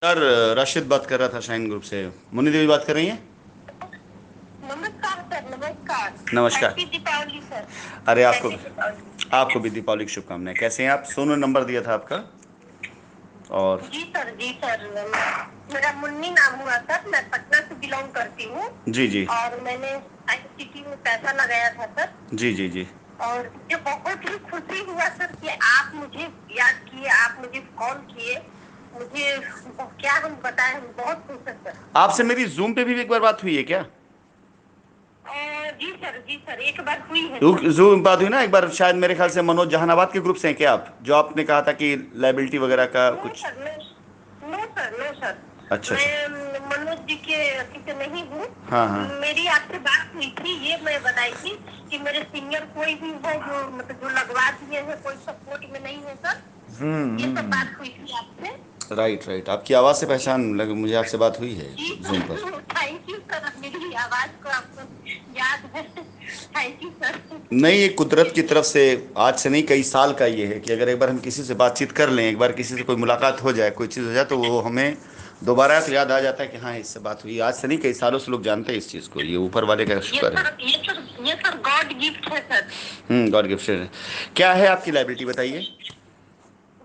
Sir, Rashid बात कर रहा था शाइन ग्रुप से। मुन्नी देवी बात कर रही हैं? नमस्कार सर, नमस्कार। नमस्कार। Happy Deepavali sir. अरे आपको हैप्पी दीपावली। आपको भी दीपावली की शुभकामनाएं। कैसे हैं आप? सोनू ने नंबर दिया था आपका। और जी सर, जी सर। मेरा मुन्नी नाम हुआ सर। मैं पटना से बिलोंग करती हूँ। जी जी और मैंने आईसीटी में पैसा लगाया था सर। जी जी जी। और मुझे बहुत ही खुशी हुआ सर कि आप मुझे याद किए, आप मुझे कॉल किए। मुझे क्या हम बताएं, हम बहुत खुश है सर। आपसे मेरी जूम पे भी एक बार बात हुई है क्या? जी सर, जी सर, एक बार हुई है सर। जूम बात हुई ना एक बार, शायद मेरे ख्याल से मनोज जहानाबाद के ग्रुप से हैं क्या आप? जो आपने कहा था कि लाइबिलिटी वगैरह का नो कुछ। Sir, no sir, no sir. अच्छा अच्छा। मैं मनोज जी के अथी से नहीं हूँ। हाँ हाँ। मेरी आपसे बात हुई थी, ये मैं बताई थी कि मेरे सीनियर कोई भी है जो मतलब जो लगवा दिए हैं, कोई सपोर्ट में नहीं है सर। ये सब बात हुई थी आपसे। राइट राइट, आपकी आवाज़ से पहचान लगे मुझे, आपसे बात हुई है जी जूम पर। Sir, thank you sir. मेरी आवाज को आपको याद है। Thank you sir. नहीं, ये कुदरत की तरफ से आज से नहीं कई साल का ये है कि अगर एक बार हम किसी से बातचीत कर लें, एक बार किसी से कोई मुलाकात हो जाए, कोई चीज़ हो जाए, तो वो हमें दोबारा से याद आ जाता है कि हाँ इससे बात हुई। आज से नहीं कई सालों से लोग जानते हैं इस चीज़ को। ये ऊपर वाले का ये शुक्र है। सर, ये सर गॉड गिफ्ट है सर। गॉड गिफ्टेड है। क्या है आपकी लाइबिलिटी बताइए।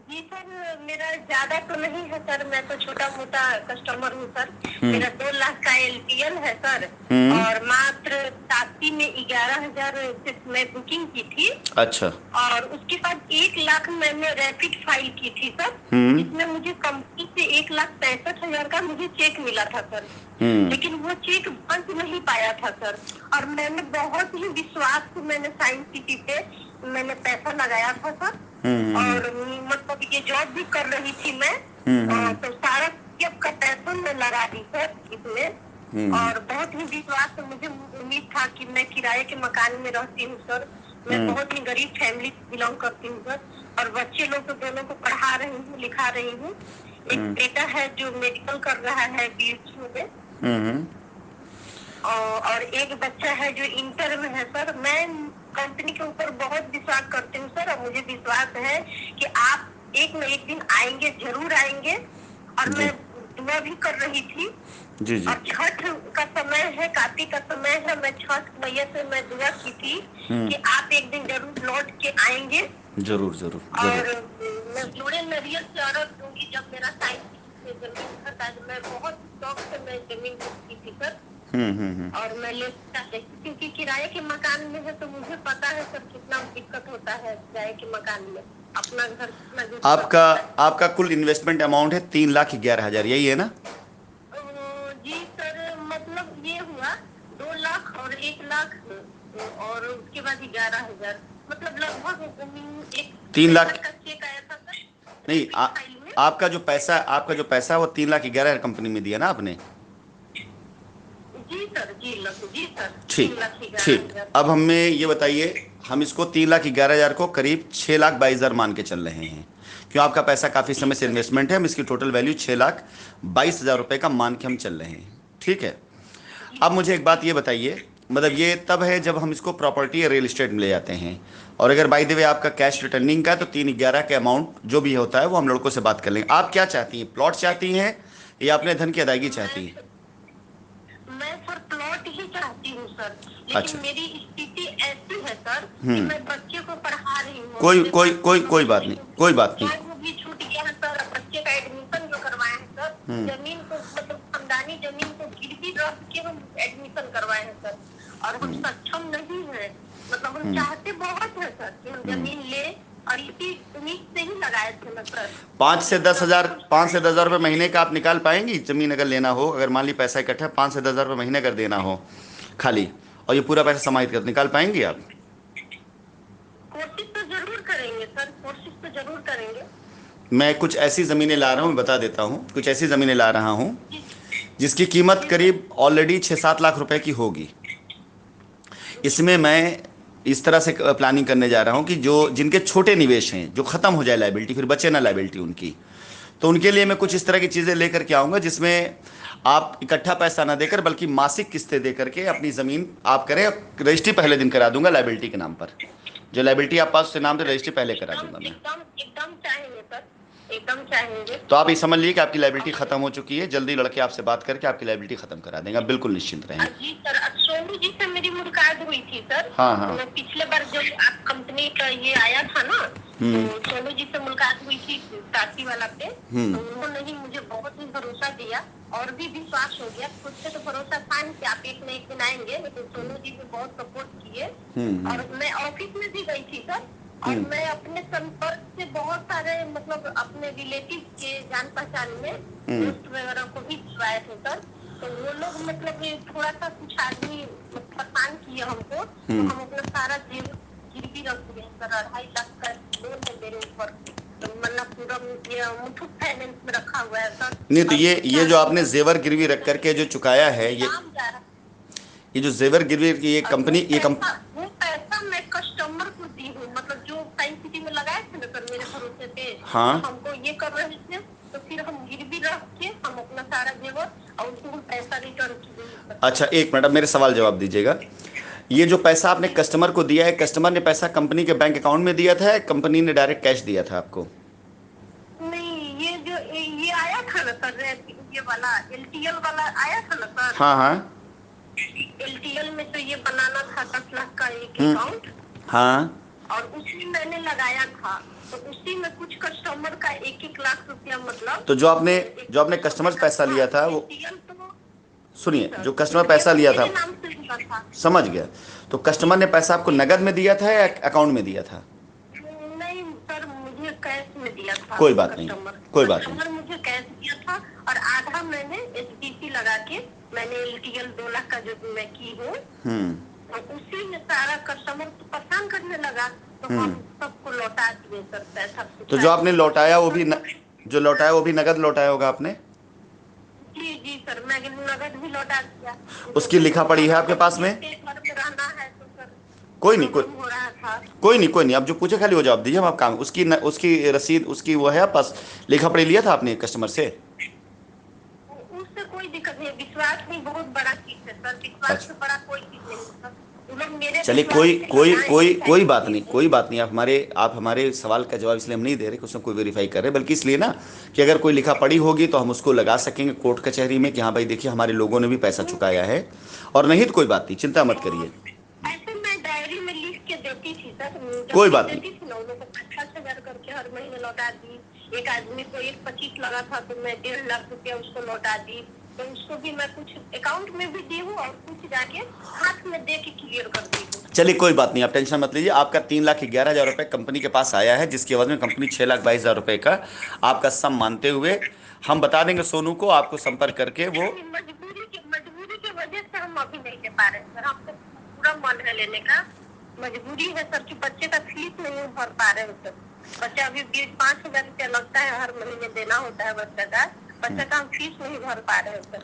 जी सर, मेरा ज्यादा तो नहीं है सर। मैं तो छोटा मोटा कस्टमर हूँ सर। हम्म मेरा 2 लाख का एलपीएल है सर। हम्म। और मात्र ताप्ती में 11,000 से मैं बुकिंग की थी। अच्छा। और उसके बाद 1 लाख मैंने रैपिड फाइल की थी सर। हम्म जिसमें मुझे कंपनी से 1,65,000 का मुझे चेक मिला था सर। हम्म लेकिन वो चेक बन नहीं पाया था सर। और मैंने बहुत ही विश्वास से मैंने साइंस सिटी पे मैंने पैसा लगाया था सर। हम्म और मतलब ये जॉब भी कर रही थी मैं। हम्म तो सारा जब का पैसा मैं लगा दी सर इसमें। हम्म और बहुत ही विश्वास से मुझे उम्मीद था कि मैं किराए के मकान में रहती हूँ सर। मैं हम्म बहुत ही गरीब फैमिली से बिलोंग करती हूँ सर। और बच्चे लोग को दोनों को पढ़ा रही हूँ, लिखा रही हूँ। एक हम्म बेटा है जो मेडिकल कर रहा है बीएचयू में। हम्म और एक बच्चा है जो इंटर में है सर। मैं कंपनी के ऊपर बहुत विश्वास करती हूँ सर। और मुझे विश्वास है कि आप एक न एक दिन आएंगे, जरूर आएंगे। और मैं जी दुआ भी कर रही थी। जी जी। और छठ का समय है, कार्तिक का समय है। मैं छठ मैया से मैं दुआ की थी कि आप एक दिन जरूर लौट के आएंगे। जरूर जरूर और जरूर। मैं जोड़े नरियल से अर्घ दूंगी जब मेरा साइंस में जमीन खरीदा। मैं बहुत शौक से मैं जमीन खरीदी थी सर। हम्म। और मैं लेता है क्योंकि किराए के मकान में है, तो मुझे पता है सर कितना दिक्कत होता है किराए के मकान में। अपना घर कितना जरूरत आपका होता है। आपका कुल इन्वेस्टमेंट अमाउंट है 3,11,000, यही है ना? जी सर, मतलब ये हुआ 2 लाख और 1 लाख। और उसके बाद 11,000। मतलब लगभग एक 3 लाख? 65 का चेक आया था सर। नहीं, रैपिड फाइल में। आपका जो पैसा है वो 3,11,000 कंपनी में दिया ना आपने? जी सर, जी सर, तीन ठीक लाख ग्यारह ठीक। हजार अब हमें ये बताइए, हम इसको 3,11,000 को करीब 6,22,000 मान के चल रहे हैं। क्यों, आपका पैसा काफ़ी जी समय से सर। इन्वेस्टमेंट है, हम इसकी टोटल वैल्यू 6,22,000 रुपये का मान के हम चल रहे हैं। ठीक है। जी अब मुझे एक जी बात ये बताइए, मतलब ये तब है जब हम इसको प्रॉपर्टी या रियल एस्टेट में ले जाते हैं। और अगर बाय द वे आपका कैश रिटर्निंग का है, तो 3,11 के अमाउंट जो भी होता है वो हम लड़कों से बात कर लेंगे। आप क्या चाहती हैं, प्लॉट चाहती हैं या अपने धन की अदायगी चाहती हैं? मैं मैं सर प्लॉट ही चाहती हूँ सर। लेकिन अच्छा। मेरी स्थिति ऐसी है सर कि मैं बच्चे को पढ़ा रही हूँ। कोई मेरे कोई पास कोई मतलब कोई बात नहीं, कोई बात नहीं। जॉब भी छूट गया है सर। बच्चे का एडमिशन जो करवाए हैं सर, जमीन को मतलब खानदानी जमीन को गिरवी रख के हम एडमिशन करवाए हैं सर। और हम सक्षम नहीं है। मतलब हम चाहते बहुत है सर कि हम जमीन ले। और इसी उम्मीद से ही लगाए थे ना सर। पाँच से लेकिन दस अभी हजार कुछ 5 से 10 हजार रुपये महीने का आप निकाल पाएंगी जमीन अगर लेना हो? अगर मान ली पैसा इकट्ठा 5 से 10 हजार रुपये महीने अगर देना हो खाली, और ये पूरा पैसा समाहित कर निकाल पाएंगी आप? कोशिश तो जरूर करेंगे सर, कोशिश तो जरूर करेंगे। मैं कुछ ऐसी ज़मीनें ला रहा हूँ, बता देता हूँ, कुछ ऐसी ज़मीनें ला रहा हूँ जी जिसकी कीमत जी सर। करीब ऑलरेडी 6-7 लाख रुपए की होगी। जी इसमें मैं इस तरह से प्लानिंग करने जा रहा हूँ कि जो जिनके छोटे निवेश हैं, जो ख़त्म हो जाए लाइबिलिटी, फिर बचे ना लाइबिलिटी उनकी, तो उनके लिए जी मैं कुछ सर। इस तरह की चीज़ें लेकर के आऊँगा जिसमें आप इकट्ठा पैसा ना देकर बल्कि मासिक किस्तें दे करके अपनी ज़मीन आप करें। रजिस्ट्री पहले दिन करा दूंगा लाइबिलिटी के नाम पर। जो लाइबिलिटी आप पास उसके जी नाम से सर, रजिस्ट्री पहले करा एकदम दूंगा मैं। एकदम एकदम चाहेंगे सर। एकदम चाहेंगे। तो आप ये समझ लीजिए कि आपकी लाइबिलिटी खत्म हो चुकी है, जल्दी लड़के आपसे बात करके आपकी लाइबिलिटी खत्म करा देंगे, आप बिल्कुल निश्चिंत रहें। जी सर, सोनू जी से मेरी मुलाकात हुई थी सर। हाँ हाँ। मैं पिछले बार जब आप कंपनी का ये आया था ना, तो सोनू जी से मुलाकात हुई थी टाटी वाला पे, तो उन्होंने ही मुझे बहुत ही भरोसा दिया और भी विश्वास हो गया। खुद से तो भरोसा था नहीं कि आप एक न एक दिन आएंगे, लेकिन सोनू जी ने बहुत सपोर्ट किए। और मैं ऑफिस में भी गई थी सर, और मैं अपने संपर्क से बहुत सारे मतलब अपने रिलेटिव के जान पहचान में दोस्त वगैरह को भी छुड़ाए थे सर। तो वो लोग मतलब थोड़ा सा कुछ आदमी परेशान किए हमको, तो हम अपना सारा जेवर गिरवी रख दिए सर। 2.5 लाख का लोन है मेरे ऊपर, तो मतलब पूरा मुथूट फाइनेंस में रखा हुआ है सर। नहीं तो ये जो आपने जेवर गिरवी रख करके जो चुकाया है, ये जो जेवर गिरवी की ये कंपनी, वो पैसा मैं कस्टमर को दी हूँ, मतलब जो साइंस सिटी में लगाए थे ना सर मेरे भरोसे पे। हाँ। तो हमको ये कर रहे थे, तो फिर हम गिरवी रख के हम अपना सारा जेवर और उनको पैसा रिटर्न किए। अच्छा एक मिनट, अब मेरे सवाल जवाब दीजिएगा। ये जो पैसा आपने कस्टमर को दिया है, कस्टमर ने पैसा कंपनी के बैंक अकाउंट में दिया था या कंपनी ने डायरेक्ट कैश दिया था आपको? नहीं, ये जो ये आया था ना सर, ये वाला एलटीएल वाला आया था ना सर। हाँ हाँ। एलटीएल में तो ये बनाना था 10 लाख का एक अकाउंट। हाँ। और उसी मैंने लगाया था, तो उसी में कुछ कस्टमर का 1-1 लाख रुपया मतलब। तो जो आपने कस्टमर से पैसा लिया था वो, सुनिए, जो कस्टमर पैसा लिया था, समझ गया, तो कस्टमर ने पैसा आपको नगद में दिया था या अकाउंट में दिया था? नहीं सर, मुझे कैश में दिया था। कोई बात नहीं, कोई बात नहीं। मुझे कैश दिया था और आधा मैंने एसबीसी लगा के मैंने एलटीएल 2 लाख का जो मैं की हूँ, और उसी में सारा कस्टमर तो परेशान करने लगा, तो हम सबको लौटा दिए सर पैसा। तो जो आपने लौटाया वो भी जो लौटाया वो भी नगद लौटाया होगा आपने? जी जी सर, मैं नगद भी लौटा दिया। उसकी लिखा पड़ी है आपके पास में? रहना है तो सर कोई नहीं, हो रहा था। कोई नहीं, आप जो पूछे खाली वो जवाब दीजिए, हम आप काम उसकी रसीद उसकी वो है आप पास, लिखा पड़ी लिया था आपने कस्टमर से? उससे कोई दिक्कत नहीं, विश्वास नहीं बहुत बड़ा चीज है सर, विश्वास से बड़ा कोई चीज नहीं है सर। चलिए कोई बात नहीं, आप हमारे सवाल का जवाब इसलिए हम नहीं दे रहे कि उसमें कोई वेरीफाई कर रहे, बल्कि इसलिए ना कि अगर कोई लिखा पड़ी होगी तो हम उसको लगा सकेंगे कोर्ट कचहरी में कि हाँ भाई देखिए हमारे लोगों ने भी पैसा चुकाया है, और नहीं तो कोई बात नहीं, चिंता मत करिए। ऐसे मैं डायरी में लिख के देती थी सर, कोई बात नहीं। 50,000 करके हर महीने लौटा दी। एक आदमी को 1.25 लगा था तो मैं 1.5 लाख रुपया उसको लौटा दी, तो उसको भी मैं कुछ अकाउंट में भी दी हूँ और कुछ जाके हाथ में दे के क्लियर कर दी हूँ। चलिए कोई बात नहीं, आप टेंशन मत लीजिए। आपका 3,11,000 रुपये कंपनी के पास आया है, जिसकी एवज में कंपनी 6,22,000 रुपये का आपका सम मानते हुए हम बता देंगे सोनू को, आपको संपर्क करके वो मजबूरी की वजह से हम अभी नहीं दे पा रहे सर, हमको पूरा मन है लेने का, मजबूरी है सर कि बच्चे का फीस नहीं भर पा रहे हो सर। बच्चा अभी 5,000 रुपया लगता है हर महीने देना होता है बच्चा का हम फीस नहीं भर पा रहे हो सर।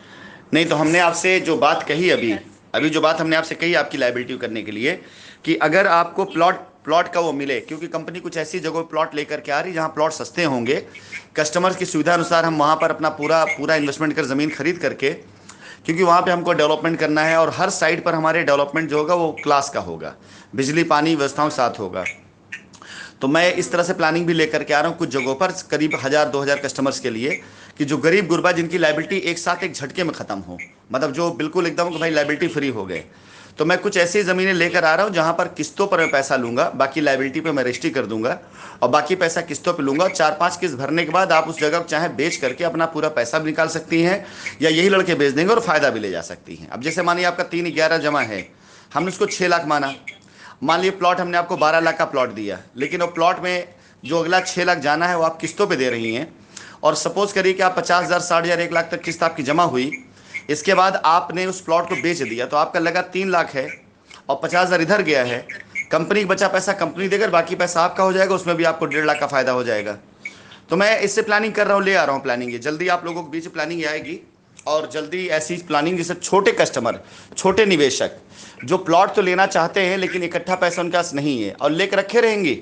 नहीं तो हमने आपसे जो बात कही अभी जो बात हमने आपसे कही आपकी लायबिलिटी करने के लिए, कि अगर आपको प्लॉट का वो मिले, क्योंकि कंपनी कुछ ऐसी जगह प्लॉट लेकर के आ रही जहां प्लॉट सस्ते होंगे, कस्टमर्स की सुविधा अनुसार हम वहां पर अपना पूरा इन्वेस्टमेंट कर ज़मीन खरीद करके, क्योंकि वहाँ पे हमको डेवलपमेंट करना है और हर साइड पर हमारे डेवलपमेंट जो होगा वो क्लास का होगा, बिजली पानी व्यवस्थाओं साथ होगा। तो मैं इस तरह से प्लानिंग भी लेकर के आ रहा हूँ कुछ जगहों पर करीब 1,000-2,000 कस्टमर्स के लिए, कि जो गरीब गुरबा जिनकी लाइबिलिटी एक साथ एक झटके में ख़त्म हो, मतलब जो बिल्कुल एकदम कि भाई लाइबिलिटी फ्री हो गए। तो मैं कुछ ऐसी ज़मीनें लेकर आ रहा हूँ जहाँ पर किस्तों पर मैं पैसा लूँगा, बाकी लाइबिलिटी पे मैं रजिस्ट्री कर दूंगा और बाकी पैसा किस्तों पे लूँगा। 4-5 किस्त भरने के बाद आप उस जगह चाहे बेच करके अपना पूरा पैसा भी निकाल सकती हैं, या यही लड़के बेच देंगे और फ़ायदा भी ले जा सकती हैं। अब जैसे मानिए आपका 3,11 जमा है, हमने उसको 6 लाख माना, मान लीजिए प्लॉट हमने आपको 12 लाख का प्लॉट दिया, लेकिन वो प्लॉट में जो अगला 6 लाख जाना है वो आप किस्तों पे दे रही हैं, और सपोज करिए कि आप 50,000, 60,000, 1 लाख तक किस्त आपकी जमा हुई, इसके बाद आपने उस प्लॉट को बेच दिया, तो आपका लगा 3 लाख है और 50,000 इधर गया है, कंपनी का बचा पैसा कंपनी देकर बाकी पैसा आपका हो जाएगा, उसमें भी आपको 1.5 लाख का फायदा हो जाएगा। तो मैं इससे प्लानिंग कर रहा हूँ, ले आ रहा हूँ प्लानिंग, ये जल्दी आप लोगों के बीच प्लानिंग आएगी, और जल्दी ऐसी प्लानिंग जिससे छोटे कस्टमर, छोटे निवेशक जो प्लॉट तो लेना चाहते हैं लेकिन इकट्ठा पैसा उनके पास नहीं है और लेकर रखे रहेंगे,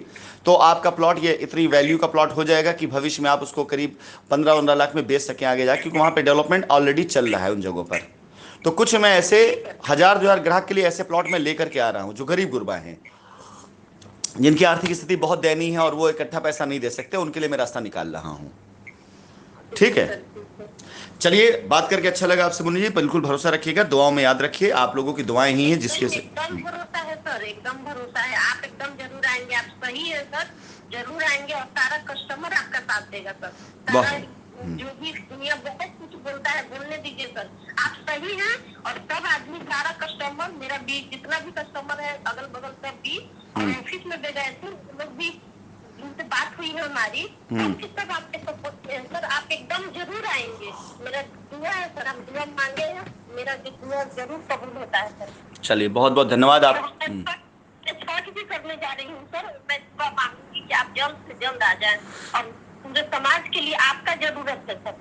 तो आपका प्लॉट ये इतनी वैल्यू का प्लॉट हो जाएगा कि भविष्य में आप उसको करीब 15-15 लाख में बेच सकें आगे जाके, क्योंकि वहाँ पे डेवलपमेंट ऑलरेडी चल रहा है उन जगहों पर। तो कुछ मैं ऐसे 1,000-2,000 ग्राहक के लिए ऐसे प्लॉट में लेकर के आ रहा हूँ जो गरीब गुरबा हैं, जिनकी आर्थिक स्थिति बहुत दयनीय है और वो इकट्ठा पैसा नहीं दे सकते, उनके लिए मैं रास्ता निकाल रहा हूँ। ठीक है, चलिए, बात करके अच्छा लगा आपसे मुन्नी जी। बिल्कुल भरोसा रखिएगा, दुआओं में याद रखिए, आप लोगों की दुआएं ही हैं जिसके से। एकदम भरोसा है सर, एकदम भरोसा है, आप एकदम जरूर आएंगे, आप सही है सर, जरूर आएंगे और सारा कस्टमर आपका साथ देगा सर। सारा जो भी दुनिया बहुत कुछ बोलता है, बोलने दीजिए सर, आप सही हैं और सब आदमी, सारा कस्टमर, मेरा भी जितना भी कस्टमर है अगल बगल सब भी, और ऑफिस में दे गए थे लोग भी, जिनसे बात हुई है हमारी, सब तक आपके सपोर्ट किए सर, आप एकदम जरूर आएंगे। मेरा दुआ है सर, हम दुआ मांगे हैं, मेरा दुआ जरूर कबूल होता है सर। चलिए, बहुत बहुत धन्यवाद आप। छठ भी करने जा रही हूँ सर, मैं दुआ मांगूंगी कि आप जल्द से जल्द आ जाएं, और पूरे समाज के लिए आपका जरूरत है सर,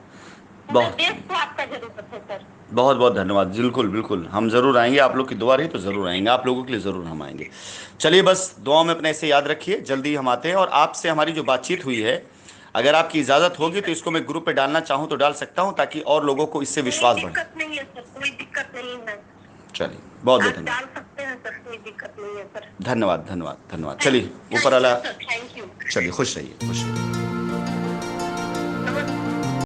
पूरे देश को आपका जरूरत है सर। बहुत बहुत धन्यवाद। बिल्कुल बिल्कुल, हम ज़रूर आएंगे, आप लोग की दुआ रही तो ज़रूर आएंगे, आप लोगों के लिए ज़रूर हम आएंगे। चलिए, बस दुआ में अपने ऐसे याद रखिए, जल्दी हम आते हैं। और आपसे हमारी जो बातचीत हुई है, अगर आपकी इजाज़त होगी तो इसको मैं ग्रुप पे डालना चाहूँ तो डाल सकता हूँ, ताकि और लोगों को इससे विश्वास बढ़े। दिक्कत नहीं है सर, कोई दिक्कत नहीं है। चलिए, बहुत बहुत आप धन्यवाद। डाल सकते हैं सर, कोई दिक्कत नहीं है सर। धन्यवाद धन्यवाद धन्यवाद। चलिए, ऊपर वाला, थैंक यू। चलिए, खुश रहिए, खुश रहिए।